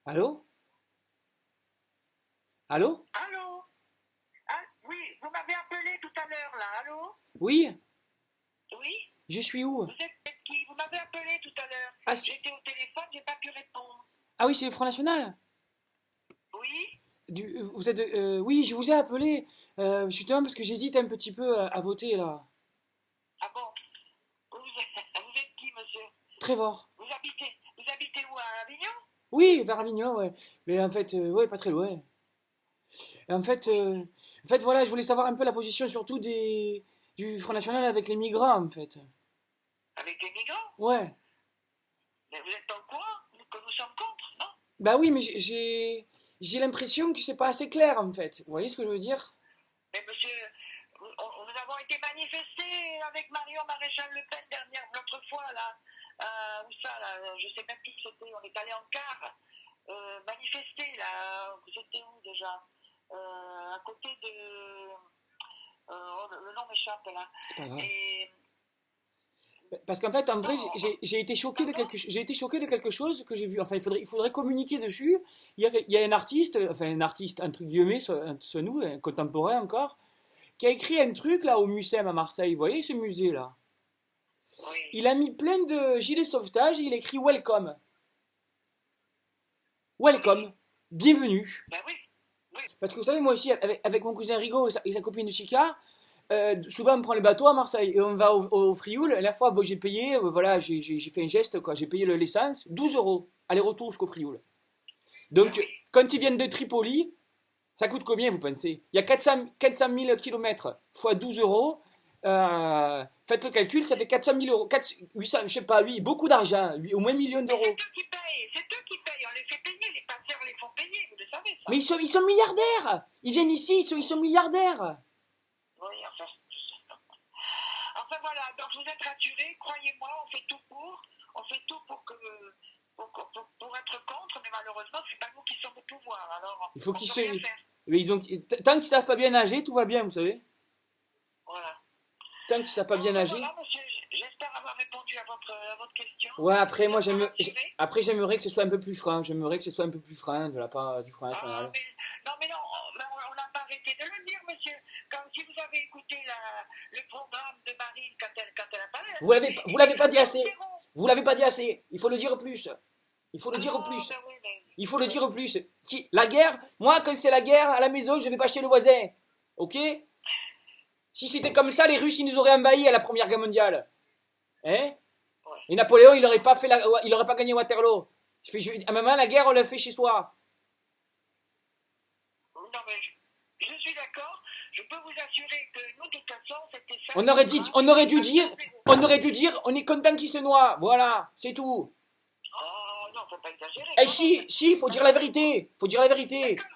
Allô? Allô? Allô? Ah, oui, vous m'avez appelé tout à l'heure là, allô? Oui? Oui? Je suis où? Vous êtes qui? Vous m'avez appelé tout à l'heure. Ah, J'étais au téléphone, j'ai pas pu répondre. ah oui, c'est le Front National? Oui? Vous êtes, oui, je vous ai appelé justement parce que j'hésite un petit peu à voter là. Ah bon? Vous êtes qui, monsieur? Trevor. Vous habitez où, à Avignon? Oui, vers Avignon, ouais. Mais en fait, ouais, pas très loin. Et Oui. en fait, voilà, je voulais savoir un peu la position surtout du Front National avec les migrants, en fait. Avec les migrants? Ouais. Mais vous êtes au courant que nous sommes contre, non? Bah oui, mais j'ai l'impression que c'est pas assez clair, en fait. Vous voyez ce que je veux dire? Mais monsieur, nous avons été manifestés avec Marion Maréchal Le Pen l'autre fois là. Où ça là? Je sais même plus où c'était. On est allé en car. Manifester là. C'était où déjà? À côté de. Le nom m'échappe là. C'est pas grave. Et. Parce qu'en fait, en vrai, Non, j'ai été choqué de pardon? j'ai été choqué de quelque chose que j'ai vu. Enfin, il faudrait communiquer dessus. Il y a un artiste, enfin un artiste entre guillemets, soit nous, un contemporain encore, qui a écrit un truc là au Mucem à Marseille. Vous voyez ce musée là? Oui. Il a mis plein de gilets sauvetage et il a écrit Welcome, Oui. Welcome, bienvenue. Ben oui. Oui. Parce que vous savez, moi aussi, avec mon cousin Rigaud et sa copine Chica, souvent on prend le bateau à Marseille et on va au Frioul. La fois, bon, j'ai payé, voilà, j'ai fait un geste, quoi. J'ai payé l'essence, 12 euros, aller-retour jusqu'au Frioul. Ben Donc, oui. quand ils viennent de Tripoli, ça coûte combien, vous pensez? Il y a 400 000 kilomètres fois 12 euros. Faites le calcul, ça fait 400 000 euros. 800, je sais pas, oui, beaucoup d'argent, au moins millions Mais c'est d'euros. eux qui payent. C'est eux qui payent. On les fait payer. Les passeurs les font payer. Vous le savez Mais ça. ils sont milliardaires! Ils viennent ici, ils sont milliardaires! Oui, enfin. Enfin voilà, donc vous êtes rassurés, croyez-moi, on fait tout pour. On fait tout pour être contre, mais malheureusement, c'est pas nous qui sommes au pouvoir. Alors, Il faut on qu'ils peut se. rien faire. Mais tant qu'ils savent pas bien nager, tout va bien, vous savez. Voilà. Tant qu'ils savent pas Bon, bien ben nager. voilà, monsieur, j'espère avoir répondu à votre question. Ouais, après, Ça moi, vous a rassuré. après, j'aimerais que ce soit un peu plus franc. J'aimerais que ce soit un peu plus franc de la part du Front Ah, National. mais non, mais non, on n'a pas arrêté de le dire, monsieur. Comme si vous avez écouté le programme de Marine quand elle a parlé, elle a dit Vous l'avez pas dit immigration assez. zéro. Vous l'avez pas dit assez. Il faut le dire plus. Il faut le dire Ah, plus. ben oui, mais Il faut le oui. dire plus. La guerre, moi, quand c'est la guerre à la maison, je vais pas chez le voisin. Ok? Si c'était comme ça, les Russes, ils nous auraient envahis à la Première Guerre mondiale. Hein? Ouais. Et Napoléon, il aurait pas gagné Waterloo. À un moment, la guerre, on l'a fait chez soi. Non, mais je suis d'accord. Je peux vous assurer que nous, de toute façon, c'était ça On le aurait dit, programme. on aurait dû dire, Immigration zéro. on est content qu'il se noie. Voilà, c'est tout. Oh non, faut pas exagérer. Et Non, non, si, il faut dire la vérité. Faut dire la vérité. d'accord,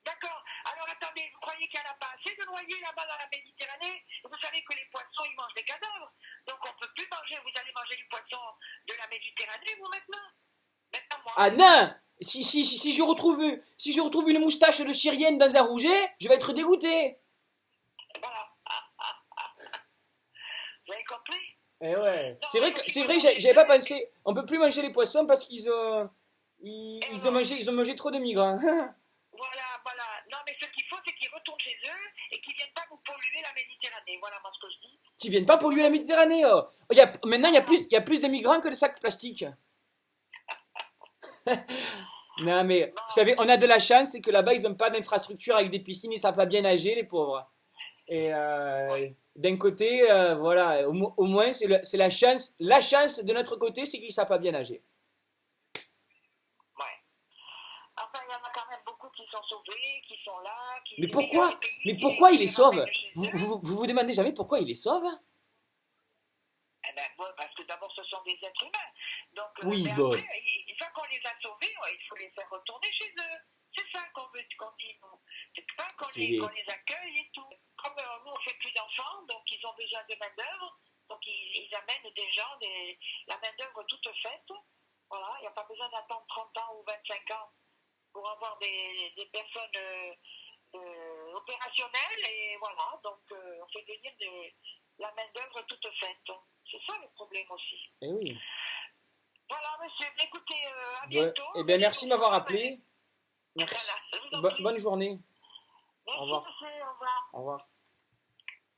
d'accord. Alors attendez, vous croyez qu'il n'y en a pas assez de noyés là-bas dans la Méditerranée? Vous savez que les poissons, ils mangent des cadavres. Donc on ne peut plus manger. Vous allez manger du poisson de la Méditerranée, vous, maintenant? Maintenant, moi. Ah non! Si je retrouve une moustache de Syrienne dans un rouget, je vais être dégoûté. Voilà. Vous avez compris? Eh ouais. Non, il faut C'est qu'ils me vrai, mangent j'avais les pas œufs. pensé. On peut plus manger les poissons parce Et alors? ils ont mangé trop de migrants. Voilà, voilà. Non, mais ce qu'il faut, c'est qu'ils retournent chez eux et qu'ils ne viennent pas nous polluer la Méditerranée. Voilà, moi, ce que je dis. Qui viennent pas polluer la Voilà. Méditerranée. Oh. Maintenant, Voilà. il y a plus de migrants que de sacs plastiques. Non, mais vous Non, savez, on a de la chance, c'est que là-bas, ils n'ont pas d'infrastructure avec des piscines, ils savent pas bien nager, les pauvres. Et ouais, d'un côté, voilà, au moins, c'est la chance de notre côté, c'est qu'ils savent pas bien nager. ouais. Enfin, il y en a quand même beaucoup qui sont sauvés, qui sont là, Mais mais il y a pourquoi? des pays Mais pourquoi qui ils les les ramènent sauvent? chez eux. Vous demandez jamais pourquoi ils les sauvent? Eh ben, bon, parce que d'abord, ce sont des êtres humains. Donc, Oui, mais bon. après, une fois qu'on les a sauvés, ouais, il faut les faire retourner chez eux. C'est ça qu'on dit, nous. C'est pas qu'on C'est. les accueille et tout. Comme nous, on fait plus d'enfants, donc ils ont besoin de main-d'œuvre. Donc, ils amènent des gens, la main-d'œuvre toute faite. Voilà, il n'y a pas besoin d'attendre 30 ans ou 25 ans pour avoir des personnes opérationnelles. Et voilà, donc on fait venir la main-d'œuvre toute faite. C'est ça le problème aussi. Eh oui. Voilà, monsieur. Écoutez, à Ouais. bientôt. Eh bien, merci de m'avoir appelé. Voilà, Merci. je vous en prie. Bonne journée. Merci, Au revoir. monsieur. Au revoir. Au revoir.